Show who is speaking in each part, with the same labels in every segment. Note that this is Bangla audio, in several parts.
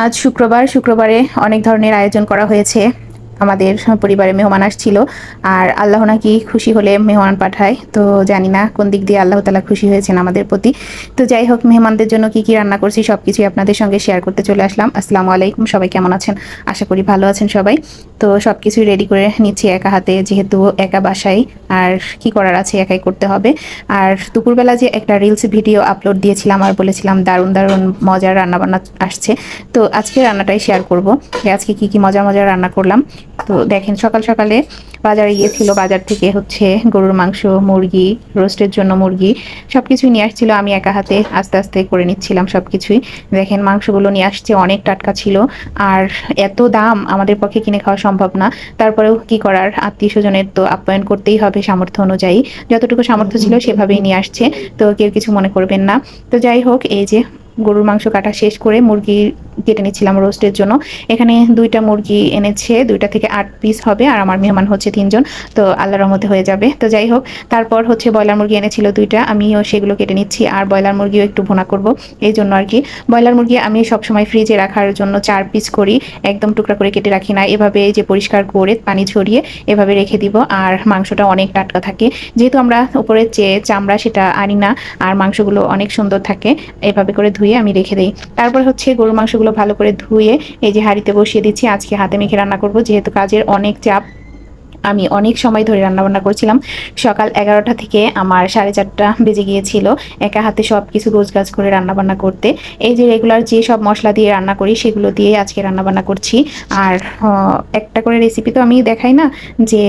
Speaker 1: আজ শুক্রবারে অনেক ধরনের আয়োজন করা হয়েছে। আমাদের পরিবারে মেহমান আসছিল। আর আল্লাহ নাকি খুশি হলে মেহমান পাঠায়। তো জানি না কোন দিক দিয়ে আল্লাহ তাআলা খুশি হয়েছেন আমাদের প্রতি। তো যাই হোক, মেহমানদের জন্য কি রান্না করছি সবকিছুই আপনাদের সঙ্গে শেয়ার করতে চলে আসলাম। আসসালামু আলাইকুম, সবাই কেমন আছেন? আশা করি ভালো আছেন সবাই। তো সবকিছুই রেডি করে নিচ্ছি একা হাতে, যেহেতু একা বাসায় আর কি করার আছে, একাই করতে হবে। আর দুপুরবেলা যে একটা রিলস ভিডিও আপলোড দিয়েছিলাম আর বলেছিলাম দারুণ দারুণ মজার রান্নাবান্না আসছে। তো আজকে রান্নাটাই শেয়ার করব যে আজকে কি মজার মজার রান্না করলাম। তো দেখেন, সকাল সকালে বাজারে গিয়েছিল, বাজার থেকে হচ্ছে গরুর মাংস, মুরগি, রোস্টের জন্য মুরগি সবকিছুই নিয়ে আসছিল। আমি একা হাতে আস্তে আস্তে করে নিচ্ছিলাম সবকিছুই। দেখেন, মাংসগুলো নিয়ে আসছে, অনেক টাটকা ছিল। আর এত দাম, আমাদের পক্ষে কিনে খাওয়া সম্ভব না। তারপরেও কি করার, আত্মীয় স্বজনের তো আপ্যায়ন করতেই হবে সামর্থ্য অনুযায়ী। যতটুকু সামর্থ্য ছিল সেভাবেই নিয়ে আসছে। তো কেউ কিছু মনে করবেন না। তো যাই হোক, এই যে গরুর মাংস কাটা শেষ করে মুরগি কেটে নিচ্ছিলাম রোস্টের জন্য। এখানে 2টা মুরগি এনেছে, 2টা থেকে 8 পিস হবে। আর আমার মেহমান হচ্ছে 3জন। তো আল্লাহর রহমতে হয়ে যাবে। তো যাই হোক, তারপর হচ্ছে ব্রয়লার মুরগি এনেছিল 2টা, আমিও সেগুলো কেটে নিচ্ছি। আর ব্রয়লার মুরগিও একটু ভুনা করব, এই জন্য আর কি। ব্রয়লার মুরগি আমি সবসময় ফ্রিজে রাখার জন্য 4 পিস করি, একদম টুকরা করে কেটে রাখি না। এভাবে যে পরিষ্কার করে পানি ঝরিয়ে এভাবে রেখে দিব। আর মাংসটা অনেক টাটকা থাকে, যেহেতু আমরা উপরের যে চামড়া সেটা আনি না। আর মাংসগুলো অনেক সুন্দর থাকে। এভাবে করে ধুয়ে আমি রেখে দিই। তারপর হচ্ছে গরুর মাংসগুলো ভালো করে ধুয়ে এই যে হাঁড়িতে বসিয়ে দিচ্ছি। আজকে হাতে মেখে রান্না করব, যেহেতু কাজের অনেক চাপ। আমি অনেক সময় ধরে রান্নাবান্না করছিলাম। সকাল 11টা থেকে আমার 4:30টা বেজে গিয়েছিল একা হাতে সব কিছু গোছগাছ করে রান্নাবান্না করতে। এই যে রেগুলার যে সব মশলা দিয়ে রান্না করি সেগুলো দিয়ে আজকে রান্নাবান্না করছি। আর একটা করে রেসিপি তো আমি দেখাই না, যে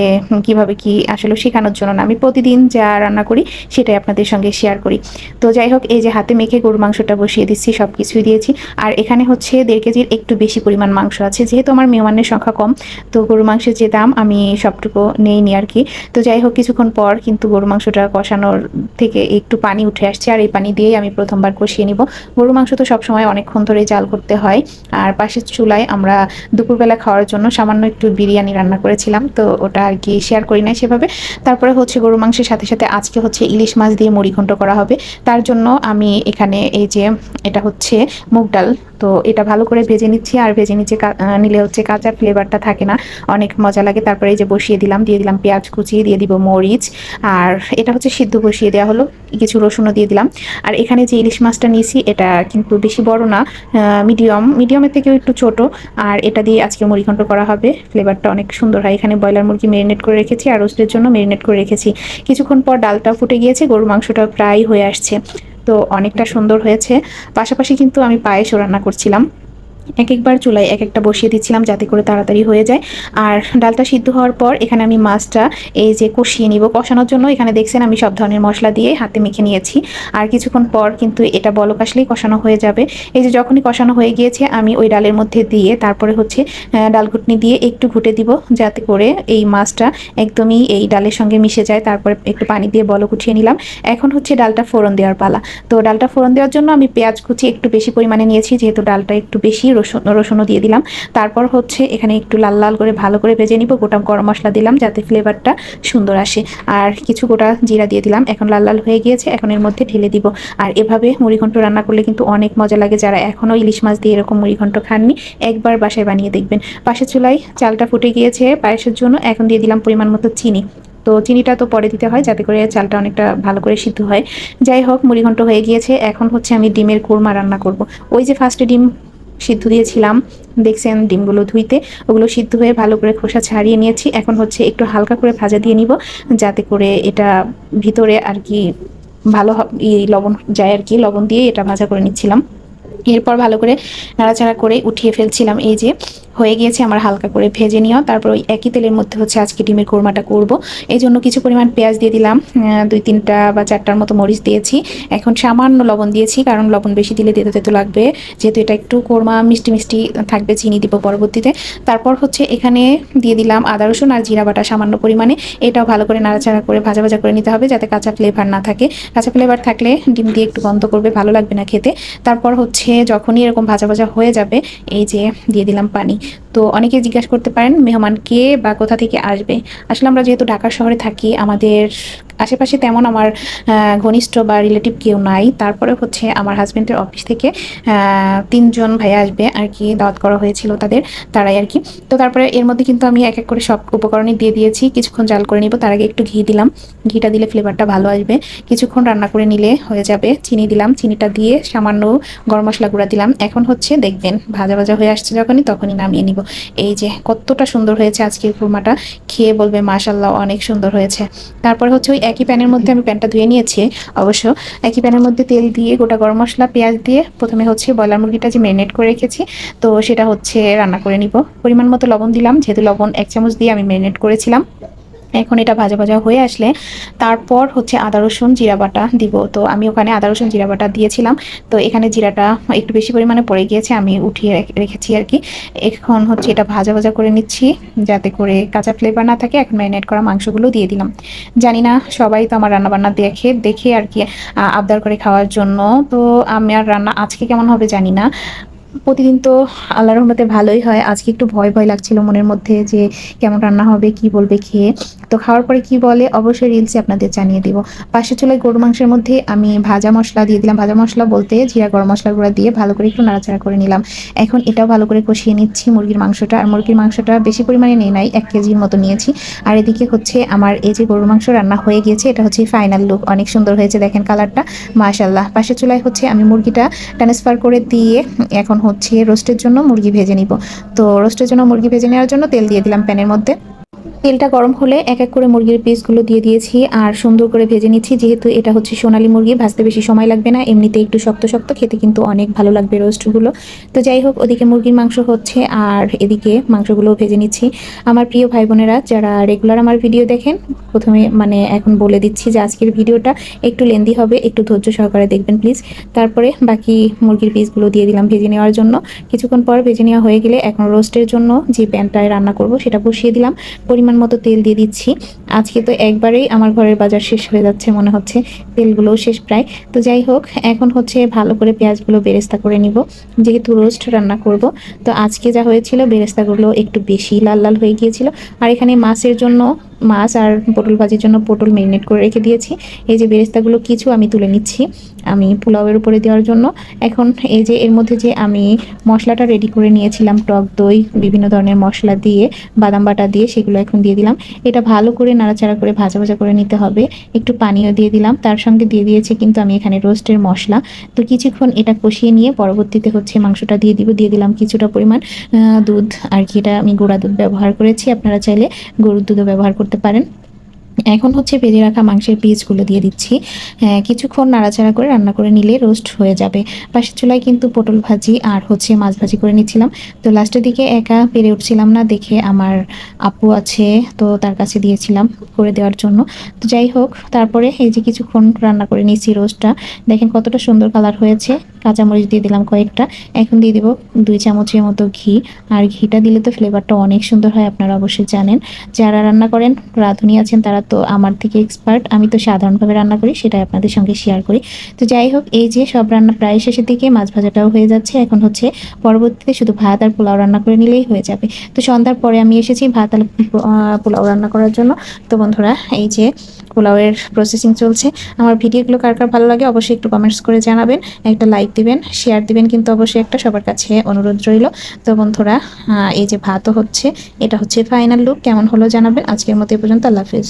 Speaker 1: কিভাবে কি আসলে শেখানোর জন্য না, আমি প্রতিদিন যা রান্না করি সেটাই আপনাদের সঙ্গে শেয়ার করি। তো যাই হোক, এই যে হাতে মেখে গরুর মাংসটা বসিয়ে দিচ্ছি, সব কিছুই দিয়েছি। আর এখানে হচ্ছে 1.5 কেজির একটু বেশি পরিমাণ মাংস আছে, যেহেতু আমার মেহমানের সংখ্যা কম। তো গরুর মাংসের যে দাম, আমি সবটুকু নেইনি আর কি। তো যাই হোক, কিছুক্ষণ পর কিন্তু গরুর মাংসটা কষানোর থেকে একটু পানি উঠে আসছে। আর এই পানি দিয়েই আমি প্রথমবার কষিয়ে নিব। গরুর মাংস তো সবসময় অনেকক্ষণ ধরে জাল করতে হয়। আর পাশের চুলায় আমরা দুপুরবেলা খাওয়ার জন্য সামান্য একটু বিরিয়ানি রান্না করেছিলাম, তো ওটা আর কি শেয়ার করি নাই সেভাবে। তারপরে হচ্ছে গরুর মাংসের সাথে সাথে আজকে হচ্ছে ইলিশ মাছ দিয়ে মুড়ি ঘন্ট করা হবে। তার জন্য আমি এখানে এই যে এটা হচ্ছে মুগ ডাল, তো এটা ভালো করে ভেজে নিচ্ছি। আর ভেজে নিলে হচ্ছে কাঁচা ফ্লেভারটা থাকে না, অনেক মজা লাগে। তারপরে এই যে বসিয়ে দিলাম, দিয়ে দিলাম পেঁয়াজ কুচি, দিয়ে দিব মরিচ। আর এটা হচ্ছে সিদ্ধ বসিয়ে দেওয়া হলো, কিছু রসুনও দিয়ে দিলাম। আর এখানে যে ইলিশ মাছটা নিয়েছি এটা কিন্তু বেশি বড় না, মিডিয়ামের থেকেও একটু ছোট। আর এটা দিয়ে আজকে মুড়িঘণ্ট করা হবে, ফ্লেভারটা অনেক সুন্দর হয়। এখানে ব্রয়লার মুরগি ম্যারিনেট করে রেখেছি আর রোস্টের জন্য ম্যারিনেট করে রেখেছি। কিছুক্ষণ পর ডালটা ফুটে গিয়েছে, গরুর মাংসটা প্রায় হয়ে আসছে। তো অনেকটা সুন্দর হয়েছে। পাশাপাশি কিন্তু আমি পায়েসও রান্না করছিলাম। একবার চুলায় একটা বসিয়ে দিচ্ছিলাম যাতে করে তাড়াতাড়ি হয়ে যায়। আর ডালটা সিদ্ধ হওয়ার পর এখানে আমি মাছটা এই যে কষিয়ে নিব। কষানোর জন্য এখানে দেখছেন আমি সব ধরনের মশলা দিয়ে হাতে মেখে নিয়েছি। আর কিছুক্ষণ পর কিন্তু এটা বলক আসলেই কষানো হয়ে যাবে। এই যে যখনই কষানো হয়ে গিয়েছে, আমি ওই ডালের মধ্যে দিয়ে তারপরে হচ্ছে ডাল ঘুটনি দিয়ে একটু ঘুটে দিব, যাতে করে এই মাছটা একদমই এই ডালের সঙ্গে মিশে যায়। তারপরে একটু পানি দিয়ে বলক উঠিয়ে নিলাম। এখন হচ্ছে ডালটা ফোড়ন দেওয়ার পালা। তো ডালটা ফোড়ন দেওয়ার জন্য আমি পেঁয়াজ কুচি একটু বেশি পরিমাণে নিয়েছি, যেহেতু ডালটা একটু বেশি, রসুনও দিয়ে দিলাম। তারপর হচ্ছে এখানে একটু লাল লাল করে ভালো করে ভেজে নিব। গোটা গরম মশলা দিলাম যাতে ফ্লেভারটা সুন্দর আসে। আর কিছু গোটা জিরা দিয়ে দিলাম। এখন লাল লাল হয়ে গিয়েছে, এখন এর মধ্যে ঢেলে দিব। আর এভাবে মুড়িঘণ্ট রান্না করলে কিন্তু অনেক মজা লাগে। যারা এখনও ইলিশ মাছ দিয়ে এরকম মুড়িঘণ্ট খাননি, একবার বাসায় বানিয়ে দেখবেন। পাশের চুলায় চালটা ফুটে গিয়েছে পায়েসের জন্য, এখন দিয়ে দিলাম পরিমাণ মতো চিনি। তো চিনিটা তো পরে দিতে হয়, যাতে করে চালটা অনেকটা ভালো করে সিদ্ধ হয়। যাই হোক, মুড়িঘণ্ট হয়ে গিয়েছে। এখন হচ্ছে আমি ডিমের কোরমা রান্না করব। ওই যে ফার্স্টে ডিম সিদ্ধ দিয়েছিলাম, দেখছেন ডিমগুলো ধুইতে, ওগুলো সিদ্ধ হয়ে ভালো করে খোসা ছাড়িয়ে নিয়েছি। এখন হচ্ছে একটু হালকা করে ভাজা দিয়ে নিব, যাতে করে এটা ভিতরে আর কি ভালো লবণ যায় আর কি। লবণ দিয়ে এটা ভাজা করে নিচ্ছিলাম। এরপর ভালো করে নাড়াচাড়া করে উঠিয়ে ফেলছিলাম। এই যে হয়ে গিয়েছে আমার হালকা করে ভেজে নিও। তারপর ওই একই তেলের মধ্যে হচ্ছে আজকে ডিমের কোরমাটা করব। এই জন্য কিছু পরিমাণ পেঁয়াজ দিয়ে দিলাম, 2-3টা বা 4টার মতো মরিচ দিয়েছি। এখন সামান্য লবণ দিয়েছি, কারণ লবণ বেশি দিলে তেতো তেতো লাগবে, যেহেতু এটা একটু কোরমা মিষ্টি মিষ্টি থাকবে। চিনি দিব পরবর্তীতে। তারপর হচ্ছে এখানে দিয়ে দিলাম আদা রসুন আর জিরা বাটা সামান্য পরিমাণে। এটাও ভালো করে নাড়াচাড়া করে ভাজা ভাজা করে নিতে হবে, যাতে কাঁচা ফ্লেভার না থাকে। কাঁচা ফ্লেভার থাকলে ডিম দিয়ে একটু গন্ধ করবে, ভালো লাগবে না খেতে। তারপর হচ্ছে যখনই এরকম ভাজা ভাজা হয়ে যাবে, এই যে দিয়ে দিলাম পানি। তো অনেকে জিজ্ঞাসা করতে পারেন মেহমান কে বা কোথা থেকে আসবে। আসলে আমরা যেহেতু ঢাকা শহরে থাকি, আমাদের আশেপাশে তেমন আমার ঘনিষ্ঠ বা রিলেটিভ কেউ নাই। তারপরে হচ্ছে আমার হাজব্যান্ডের অফিস থেকে 3 জন ভাইয়া আসবে আর কি, দাওয়াত করা হয়েছিল তাদের, তারাই আর কি। তো তারপরে এর মধ্যে কিন্তু আমি এক এক করে সব উপকরণই দিয়ে দিয়েছি। কিছুক্ষণ জাল করে নিব, তার আগে একটু ঘি দিলাম, ঘিটা দিলে ফ্লেভারটা ভালো আসবে। কিছুক্ষণ রান্না করে নিলে হয়ে যাবে। চিনি দিলাম, চিনিটা দিয়ে সামান্য গরম মশলা গুঁড়া দিলাম। এখন হচ্ছে দেখবেন ভাজা ভাজা হয়ে আসছে যখনই, তখনই নামিয়ে নিব। এই যে কতটা সুন্দর হয়েছে আজকের খুরমাটা, খেয়ে বলবে মাশাআল্লাহ অনেক সুন্দর হয়েছে। তারপরে হচ্ছে ওই একই প্যানের মধ্যে আমি প্যানটা ধুয়ে নিয়েছি অবশ্য। একই প্যানের মধ্যে তেল দিয়ে গোটা গরম মশলা পেঁয়াজ দিয়ে প্রথমে হচ্ছে ব্রয়লার মুরগিটা যে ম্যারিনেট করে রেখেছি, তো সেটা হচ্ছে রান্না করে নিব। পরিমাণ মতো লবণ দিলাম, যেহেতু লবণ 1 চামচ দিয়ে আমি ম্যারিনেট করেছিলাম। এখন এটা ভাজা ভাজা হয়ে আসলে তারপর হচ্ছে আদা রসুন জিরা বাটা দিব। তো আমি ওখানে আদা রসুন জিরা বাটা দিয়েছিলাম, তো এখানে জিরাটা একটু বেশি পরিমাণে পড়ে গিয়েছে, আমি উঠিয়ে রেখেছি আর কি। এখন হচ্ছে এটা ভাজা ভাজা করে নিচ্ছি যাতে করে কাঁচা ফ্লেভার না থাকে। এখন ম্যারিনেট করা মাংসগুলো দিয়ে দিলাম। জানি না সবাই তো আমার রান্নাবান্না দেখে দেখে আর কি আবদার করে খাওয়ার জন্য। তো আমার রান্না আজকে কেমন হবে জানি না। প্রতিদিন তো আল্লাহর রহমতে ভালোই হয়, আজকে একটু ভয় ভয় লাগছিল মনের মধ্যে যে কেমন রান্না হবে, কি বলবে খেয়ে। তো খাওয়ার পরে কি বলে অবশ্যই রিলসে আপনাদের জানিয়ে দিব। পাশের চুলায় গরু মাংসের মধ্যে আমি ভাজা মশলা দিয়ে দিলাম, ভাজা মশলা বলতে জিরা গরম মশলা গুঁড়া দিয়ে ভালো করে একটু নাড়াচাড়া করে নিলাম। এখন এটাও ভালো করে কষিয়ে নিচ্ছি মুরগির মাংসটা। আর মুরগির মাংসটা বেশি পরিমাণে নেই নাই, 1 কেজির মতো নিয়েছি। আর এদিকে হচ্ছে আমার এই যে গরুর মাংস রান্না হয়ে গিয়েছে, এটা হচ্ছে ফাইনাল লুক, অনেক সুন্দর হয়েছে দেখেন কালারটা মাশাআল্লাহ। পাশের চুলায় হচ্ছে আমি মুরগিটা ট্রান্সফার করে দিয়ে এখন হচ্ছে রোস্টের জন্য মুরগি ভেজে নিব। তো রোস্টের জন্য মুরগি ভেজে নেওয়ার জন্য তেল দিয়ে দিলাম প্যানের মধ্যে। তেলটা গরম হলে এক এক করে মুরগির পিসগুলো দিয়ে দিয়েছি আর সুন্দর করে ভেজে নিচ্ছি। যেহেতু এটা হচ্ছে সোনালী মুরগি, ভাজতে বেশি সময় লাগবে না, এমনিতে একটু শক্ত শক্ত, খেতে কিন্তু অনেক ভালো লাগবে রোস্টগুলো। তো যাই হোক, ওদিকে মুরগির মাংস হচ্ছে আর এদিকে মাংসগুলো ভেজে নিচ্ছি। আমার প্রিয় ভাই বোনেরা যারা রেগুলার আমার ভিডিও দেখেন, প্রথমে মানে এখন বলে দিচ্ছি যে আজকের ভিডিওটা একটু লেন্দি হবে, একটু ধৈর্য সহকারে দেখবেন প্লিজ। তারপরে বাকি মুরগির পিসগুলো দিয়ে দিলাম ভেজে নেওয়ার জন্য। কিছুক্ষণ পর ভেজে নেওয়া হয়ে গেলে এখন রোস্টের জন্য যে প্যানটায় রান্না করব সেটা বসিয়ে দিলাম। পরিমাণ মতো তেল দিয়ে দিচ্ছি। আজকে তো একবারেই আমার ঘরের বাজার শেষ হয়ে যাচ্ছে মনে হচ্ছে, তেলগুলোও শেষ প্রায়। তো যাই হোক, এখন হচ্ছে ভালো করে পেঁয়াজগুলো বেরেস্তা করে নিব, যেহেতু রোস্ট রান্না করব। তো আজকে যা হয়েছিল বেরেস্তাগুলো একটু বেশি লাল লাল হয়ে গিয়েছিল। আর এখানে মাছের জন্য মাছ আর পটল ভাজির জন্য পটল ম্যারিনেট করে রেখে দিয়েছি। এই যে বেরেস্তাগুলো কিছু আমি তুলে নিচ্ছি আমি পোলাওয়ের উপরে দেওয়ার জন্য। এখন এই যে এর মধ্যে যে আমি মশলাটা রেডি করে নিয়েছিলাম, টক দই বিভিন্ন ধরনের মশলা দিয়ে, বাদাম বাটা দিয়ে, সেগুলো এখন দিয়ে দিলাম। এটা ভালো করে নাড়াচাড়া করে ভাজা ভাজা করে নিতে হবে। একটু পানিও দিয়ে দিলাম, তার সঙ্গে দিয়ে দিয়েছি কিন্তু আমি এখানে রোস্টের মশলা। তো কিছুক্ষণ এটা কষিয়ে নিয়ে পরবর্তীতে হচ্ছে মাংসটা দিয়ে দিব। দিয়ে দিলাম কিছুটা পরিমাণ দুধ আর কি, এটা আমি গুঁড়া দুধ ব্যবহার করেছি, আপনারা চাইলে গরুর দুধও ব্যবহার করতে পারেন। এখন হচ্ছে ভেজে রাখা মাংসের পিসগুলো দিয়ে দিচ্ছি। কিছুক্ষণ নাড়াচাড়া করে রান্না করে নিলে রোস্ট হয়ে যাবে। পাশের চুলায় কিন্তু পটল ভাজি আর হচ্ছে মাছ ভাজি করে নিচ্ছিলাম। তো লাস্টের দিকে একা পেরে উঠছিলাম না দেখে আমার আপু আছে, তো তার কাছে দিয়েছিলাম করে দেওয়ার জন্য। তো যাই হোক, তারপরে এই যে কিছুক্ষণ রান্না করে নিচ্ছি রোস্টটা, দেখেন কতটা সুন্দর কালার হয়েছে। কাঁচামরিচ দিয়ে দিলাম কয়েকটা। এখন দিয়ে দিব 2 চামচের মতো ঘি। আর ঘিটা দিলে তো ফ্লেভারটা অনেক সুন্দর হয়, আপনারা অবশ্যই জানেন। যারা রান্না করেন, রাঁধুনি আছেন, তারা তো আমার থেকে এক্সপার্ট। আমি তো সাধারণভাবে রান্না করি, সেটাই আপনাদের সঙ্গে শেয়ার করি। তো যাই হোক, এই যে সব রান্না প্রায় শেষের দিকে, মাছ ভাজাটাও হয়ে যাচ্ছে। এখন হচ্ছে পরবর্তীতে শুধু ভাত আর পোলাও রান্না করে নিলেই হয়ে যাবে। তো সন্ধ্যার পরে আমি এসেছি ভাত আর পোলাও রান্না করার জন্য। তো বন্ধুরা, এই যে পোলাওয়ের প্রসেসিং চলছে। আমার ভিডিওগুলো কার কার ভালো লাগে অবশ্যই একটু কমেন্টস করে জানাবেন, একটা লাইক দিবেন, শেয়ার দিবেন কিন্তু অবশ্যই, একটা সবার কাছে অনুরোধ রইল। তো বন্ধুরা, এই যে ভাতও হচ্ছে, এটা হচ্ছে ফাইনাল লুক, কেমন হলো জানাবেন। আজকের মতো এ পর্যন্ত, আল্লাহ হাফেজ।